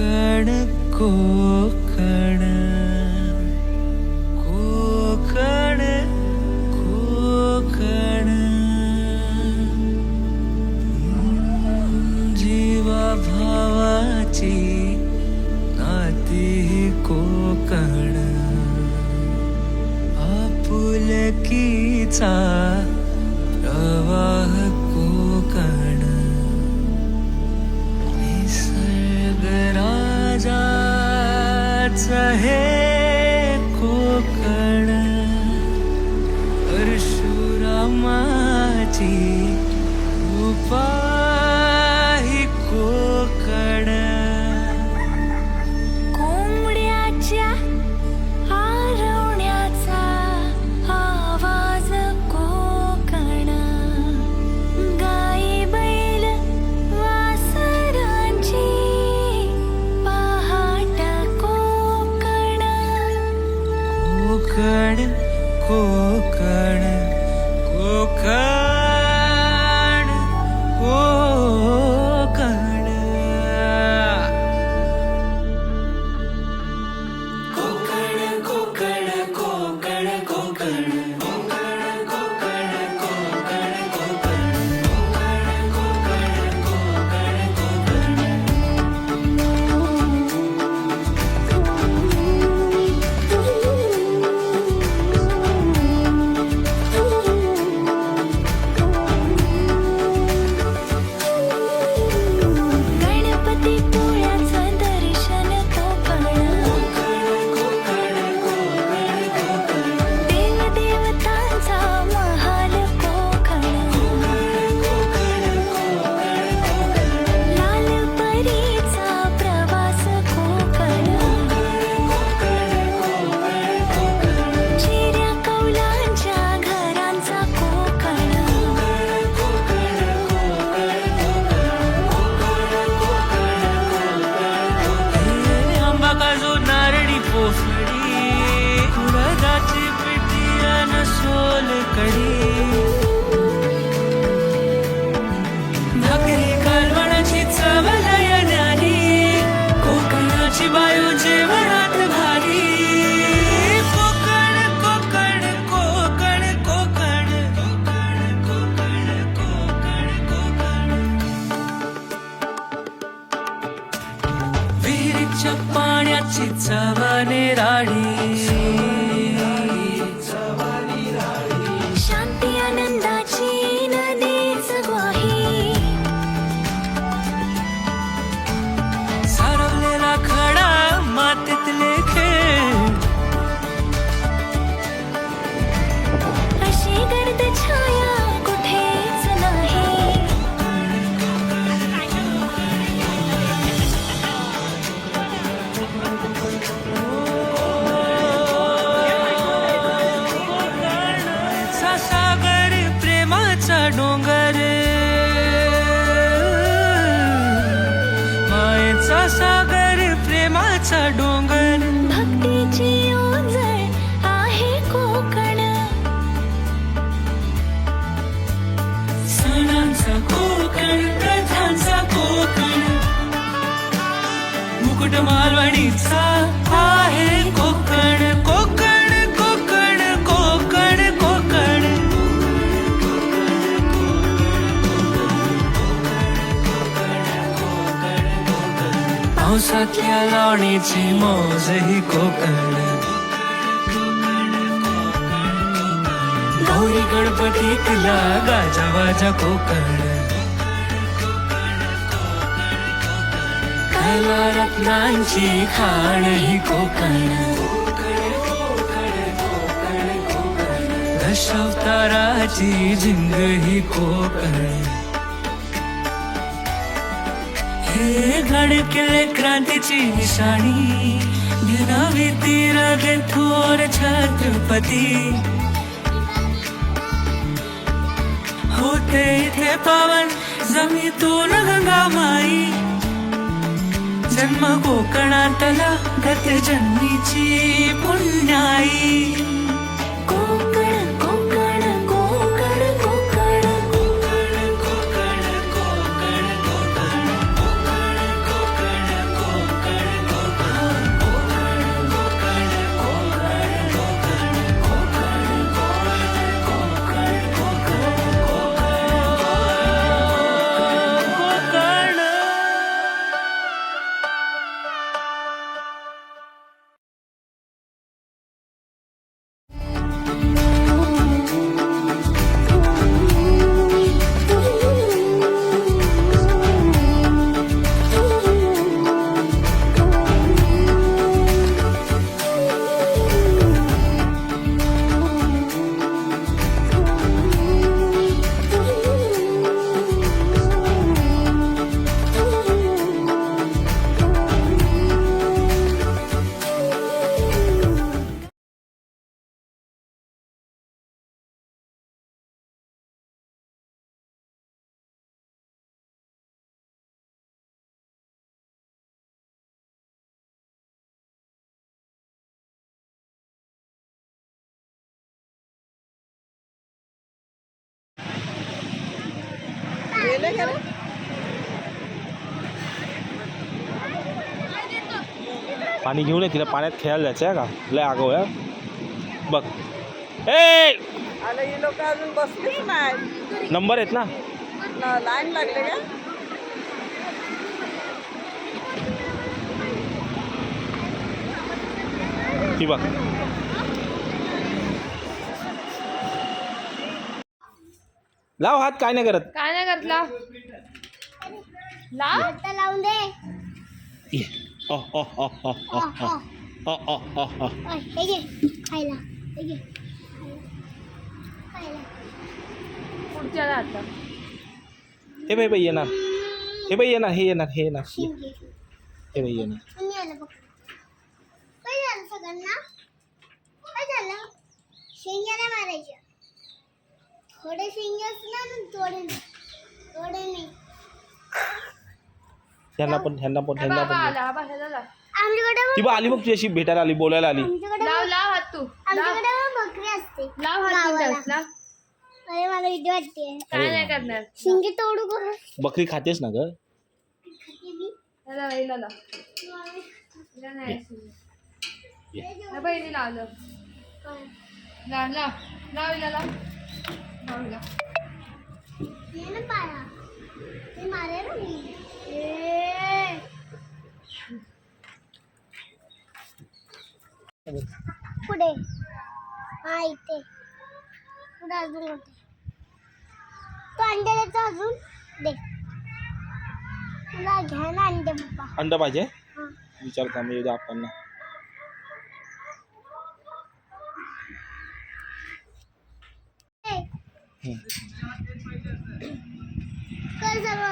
कोकण कोकण कोकण कोकण जीवा भावाची नाती कोकण आपुलकीचा प्रवाह कोकण निसर्ग राजाचं हे कोकण परशुरामाची कृपा ही कोकण कोंबड्याच्या आरवण्याचा आवाज कोकण गाई बैल वासरांची पहाट कोकण कोकण कोकण कोकण कोकण कोकण कोकण कोकण गणपती पोळ्याचं दर्शन कोकण देवदेवतांचा महाल कोकण लाल परीचा प्रवास कोकण चिऱ्या कौलांच्या घरांचा कोकण आंबा काजू नारळी पोफळी कुळदाची पिठी अन सोलकढी भाकरी कालवणाची चव लय न्यारी कोकणाची बायू जेवणात भारी कोकण कोकण कोकण कोकण कोकण कोकण कोकण विहिरीच्या पाण्याची चव निराळी शांती आनंदाची नदीच ग्वाही सारवलेला खडा मातीतले खेळ अशी गर्द छाया कुठेच नाही चा सागर प्रेमाचा डोंगर मायेचा सागर प्रेमाचा डोंगर भक्तीची ओंजळ आहे कोकण सणांचा कोकण प्रथांचा कोकण मुकुट मालवणीचा आहे कोकण कोकण कोकण कोकण कोकण पावसातल्या लावणीची मौज ही कोकण गौरी गणपतीतला गाजावाजा कोकण कला रत्नांची खाण ही कोकण दशावताराची झिंग ही कोकण हे गड किल्ले क्रांतीची निशाणी दिनावी तीर थोर छत्रपती होते इथे पावन जमीतून गंगामाई जन्म कोकणातला गत जन्मीची पुण्याई कोकण कोकण कोकण कोकण कोकण कोकण कोकण कोकण कोकण कोकण गेले का रे? पाणी घेऊन ये तिला पाण्यात खेळायला जायचं आहे का लय आगाऊ आहे बघ ए आणि ही लोक अजून बसलीच नाही नंबर आहेत ना लाईन लागले का ती बघ लाव हात काय नाही करत काय नाही करत लाव लाव आता लावून दे ये. ओ, ओ, ओ, ओ, ओ, ओ. ओ, ओ, ओ, ओ. हे घे खायला हे घे खायला पुढच्या आता हे बाई येणार हे बाई येणार हे येणार हे येणार हे शिंगे हे बाई येणार तुम्ही आलं बघ काय झालं सगळ्यांना काय झालं शेंग्याला मारायच्या थोडे शेंगे असणार थोडे नाही ह्यांना पण ह्यांना पण ह्यांना बाबा पण आला बाबा ह्याला लाव. आमच्याकडे ती बा आली बघ तुझ्याशी भेटायला आली बोलायला आली लाव लाव हात तू लाव आमच्याकडे बकरी असते लाव हात तू गावाला. त्यास, लाव अरे मला भीती वाटते काय नाही करणार शिंगे तोडू करू बकरी खातेस ना ग खाते मी ह्याला हिला लाव हिला नाही ये. ह्या बहिणी लावलं लाव लाव लाव हिला लाव लाव हिला. ये ना पाया ते मारे ना मी पुढे हा इथे पुढे अजून होते तो अंडे देतो अजून दे तुला घ्या ना अंडे पप्पा अंडा पाहिजे हा विचार का मी उद्या आपण ए, कर सर्व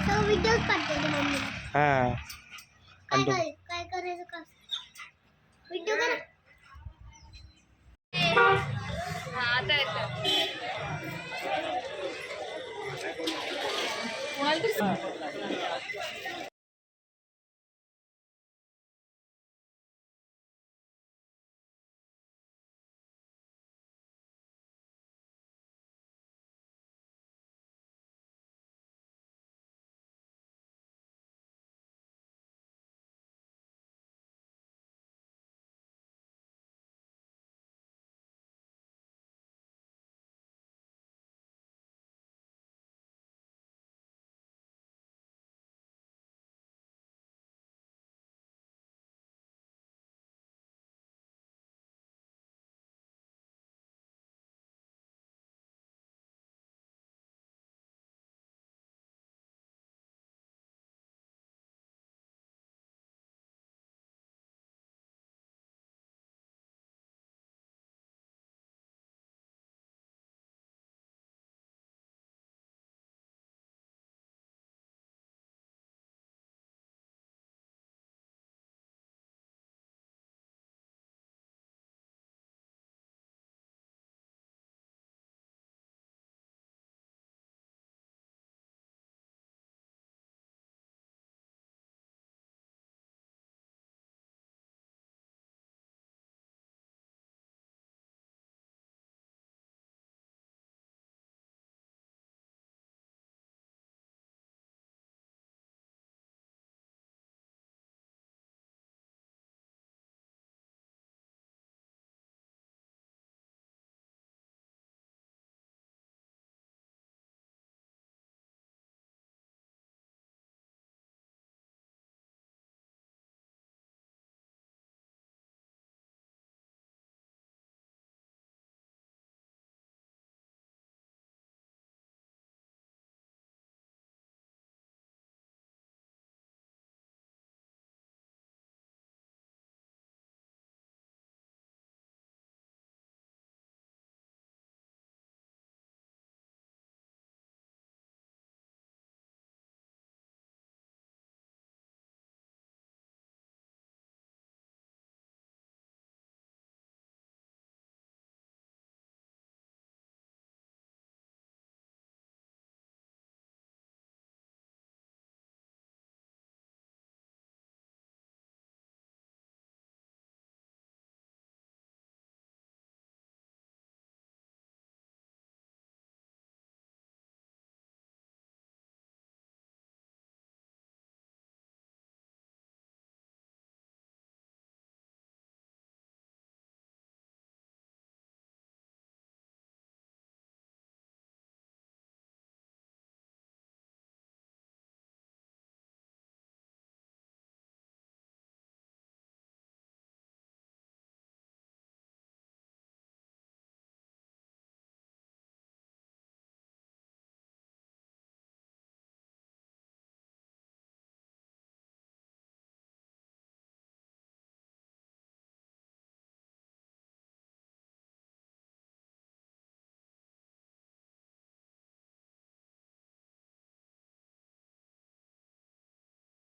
सर्व व्हिडिओज पाठवते मम्मी हा काय अंडा काय करायचं का व्हिडिओ कर हा आता येतं कोणाला तरी